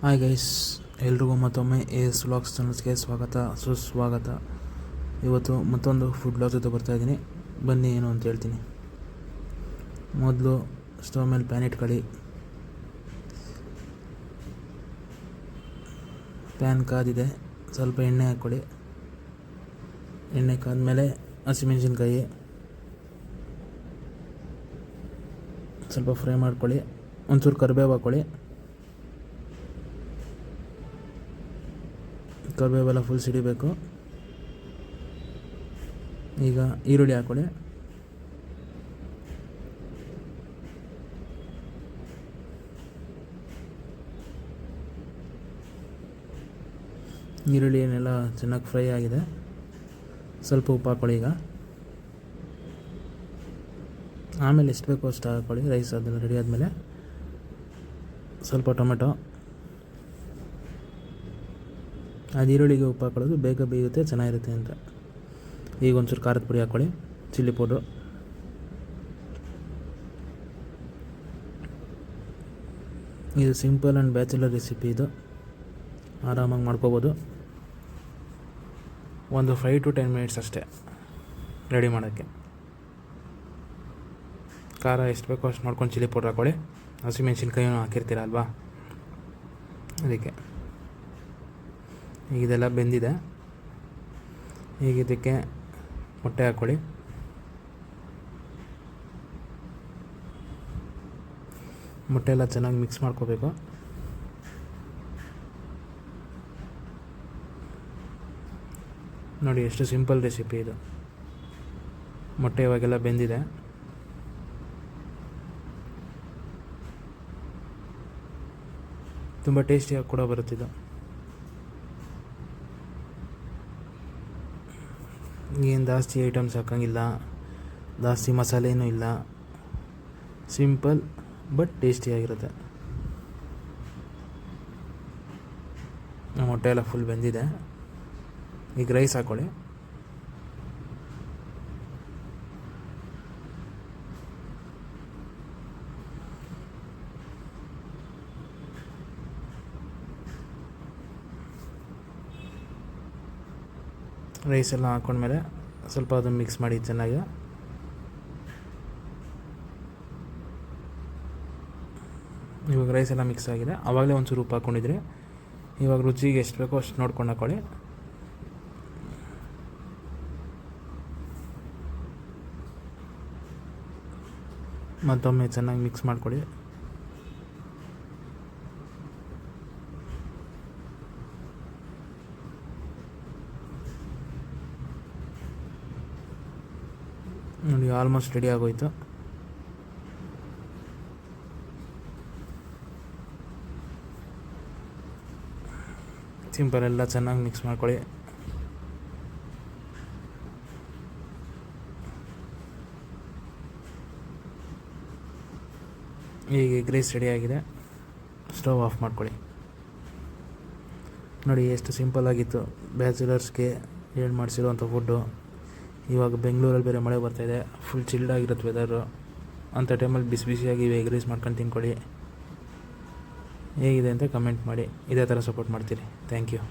Hi guys, ಎಲ್ರಿಗೂ ಮತ್ತೊಮ್ಮೆ S vlogs ಚಾನಲ್ಸ್ಗೆ ಸ್ವಾಗತ ಸುಸ್ವಾಗತ. ಇವತ್ತು ಮತ್ತೊಂದು ಫುಡ್ ವ್ಲಾಗ್ ಜೊತೆ ಬರ್ತಾಯಿದ್ದೀನಿ. ಬನ್ನಿ ಏನು ಅಂತ ಹೇಳ್ತೀನಿ. ಮೊದಲು ಸ್ಟವ್ ಮೇಲೆ ಪ್ಯಾನ್ ಇಟ್ಕೊಳ್ಳಿ. ಪ್ಯಾನ್ ಕಾದಿದೆ, ಸ್ವಲ್ಪ ಎಣ್ಣೆ ಹಾಕ್ಕೊಳ್ಳಿ. ಎಣ್ಣೆ ಕಾದ್ಮೇಲೆ ಹಸಿಮೆಣಸಿನ್ಕಾಯಿ ಸ್ವಲ್ಪ ಫ್ರೈ ಮಾಡ್ಕೊಳ್ಳಿ. ಒಂಚೂರು ಕರಿಬೇವು ಹಾಕ್ಕೊಳ್ಳಿ. ಕರಿಬೇವೆಲ್ಲ ಫುಲ್ ಸಿಡಿಬೇಕು. ಈಗ ಈರುಳ್ಳಿ ಹಾಕ್ಕೊಳ್ಳಿ. ಈರುಳ್ಳಿ ಏನೆಲ್ಲ ಚೆನ್ನಾಗಿ ಫ್ರೈ ಆಗಿದೆ. ಸ್ವಲ್ಪ ಉಪ್ಪು ಹಾಕ್ಕೊಳ್ಳಿ. ಈಗ ಆಮೇಲೆ ಎಷ್ಟು ಬೇಕೋ ಅಷ್ಟು ಹಾಕ್ಕೊಳ್ಳಿ. ರೈಸ್ ಅದೆಲ್ಲ ರೆಡಿ ಆದಮೇಲೆ ಸ್ವಲ್ಪ ಟೊಮೆಟೊ. ಅದು ಈರುಳ್ಳಿಗೆ ಉಪ್ಪು ಹಾಕೊಳ್ಳೋದು ಬೇಗ ಬೇಯುತ್ತೆ, ಚೆನ್ನಾಗಿರುತ್ತೆ ಅಂತ. ಈಗ ಒಂಚೂರು ಖಾರದ ಪುಡಿ ಹಾಕ್ಕೊಳ್ಳಿ, ಚಿಲ್ಲಿ ಪೌಡ್ರು. ಇದು ಸಿಂಪಲ್ ಆ್ಯಂಡ್ ಬ್ಯಾಚುಲರ್ ರೆಸಿಪಿ. ಇದು ಆರಾಮಾಗಿ ಮಾಡ್ಕೋಬೋದು. ಒಂದು 5 to 10 ಮಿನಿಟ್ಸ್ ಅಷ್ಟೇ ರೆಡಿ ಮಾಡೋಕ್ಕೆ. ಖಾರ ಎಷ್ಟು ಬೇಕೋ ಅಷ್ಟು ಮಾಡ್ಕೊಂಡು ಚಿಲ್ಲಿ ಪೌಡ್ರ್ ಹಾಕ್ಕೊಳ್ಳಿ. ಹಸಿಮೆಣ್ಸಿನ್ಕಾಯಿನೂ ಹಾಕಿರ್ತೀರ ಅಲ್ವಾ, ಅದಕ್ಕೆ. ಈಗ ಇದೆಲ್ಲ ಬೆಂದಿದೆ. ಈಗ ಇದಕ್ಕೆ ಮೊಟ್ಟೆ ಹಾಕ್ಕೊಳ್ಳಿ. ಮೊಟ್ಟೆ ಎಲ್ಲ ಚೆನ್ನಾಗಿ ಮಿಕ್ಸ್ ಮಾಡ್ಕೋಬೇಕು. ನೋಡಿ ಎಷ್ಟು ಸಿಂಪಲ್ ರೆಸಿಪಿ ಇದು. ಮೊಟ್ಟೆ ಇವಾಗೆಲ್ಲ ಬೆಂದಿದೆ. ತುಂಬ ಟೇಸ್ಟಿಯಾಗಿ ಕೂಡ ಬರುತ್ತಿದ್ದು. ಏನು ಜಾಸ್ತಿ ಐಟಮ್ಸ್ ಹಾಕೋಂಗಿಲ್ಲ, ಜಾಸ್ತಿ ಮಸಾಲೆನೂ ಇಲ್ಲ. ಸಿಂಪಲ್ ಬಟ್ ಟೇಸ್ಟಿಯಾಗಿರುತ್ತೆ. ಮೊಟ್ಟೆ ಎಲ್ಲ ಫುಲ್ ಬೆಂದಿದೆ. ಈಗ ರೈಸ್ ಹಾಕ್ಕೊಳ್ಳಿ. ರೈಸ್ ಎಲ್ಲ ಹಾಕ್ಕೊಂಡ್ಮೇಲೆ ಸ್ವಲ್ಪ ಅದನ್ನು ಮಿಕ್ಸ್ ಮಾಡಿ ಚೆನ್ನಾಗಿ. ಇವಾಗ ರೈಸ್ ಎಲ್ಲ ಮಿಕ್ಸ್ ಆಗಿದೆ. ಆವಾಗಲೇ ಒಂಚೂರು ಉಪ್ಪು ಹಾಕ್ಕೊಂಡಿದ್ರೆ, ಇವಾಗ ರುಚಿಗೆ ಎಷ್ಟು ಬೇಕೋ ಅಷ್ಟು ನೋಡ್ಕೊಂಡು ಹಾಕ್ಕೊಳ್ಳಿ. ಮತ್ತೊಮ್ಮೆ ಚೆನ್ನಾಗಿ ಮಿಕ್ಸ್ ಮಾಡ್ಕೊಳ್ಳಿ. ನೋಡಿ ಆಲ್ಮೋಸ್ಟ್ ರೆಡಿ ಆಗೋಯ್ತು. ಸಿಂಪಲ್ ಎಲ್ಲ ಚೆನ್ನಾಗಿ ಮಿಕ್ಸ್ ಮಾಡ್ಕೊಳ್ಳಿ. ಈಗ ಎಗ್ ರೈಸ್ ರೆಡಿಯಾಗಿದೆ. ಸ್ಟವ್ ಆಫ್ ಮಾಡ್ಕೊಳ್ಳಿ. ನೋಡಿ ಎಷ್ಟು ಸಿಂಪಲ್ ಆಗಿತ್ತು. ಬ್ಯಾಚುಲರ್ಸ್ಗೆ ಹೇಳಿ ಮಾಡಿಸಿರುವಂಥ ಫುಡ್ಡು. ಇವಾಗ ಬೆಂಗಳೂರಲ್ಲಿ ಬೇರೆ ಮಳೆ ಬರ್ತಾಯಿದೆ, ಫುಲ್ ಚಿಲ್ಡ್ ಆಗಿರುತ್ತೆ ವೆದರು. ಅಂಥ ಟೈಮಲ್ಲಿ ಬಿಸಿ ಬಿಸಿಯಾಗಿ ಎಗ್ ರೈಸ್ ಮಾಡ್ಕೊಂಡು ತಿನ್ಕೊಳ್ಳಿ. ಹೇಗಿದೆ ಅಂತ ಕಮೆಂಟ್ ಮಾಡಿ. ಇದೇ ಥರ ಸಪೋರ್ಟ್ ಮಾಡ್ತೀರಿ. Thank you.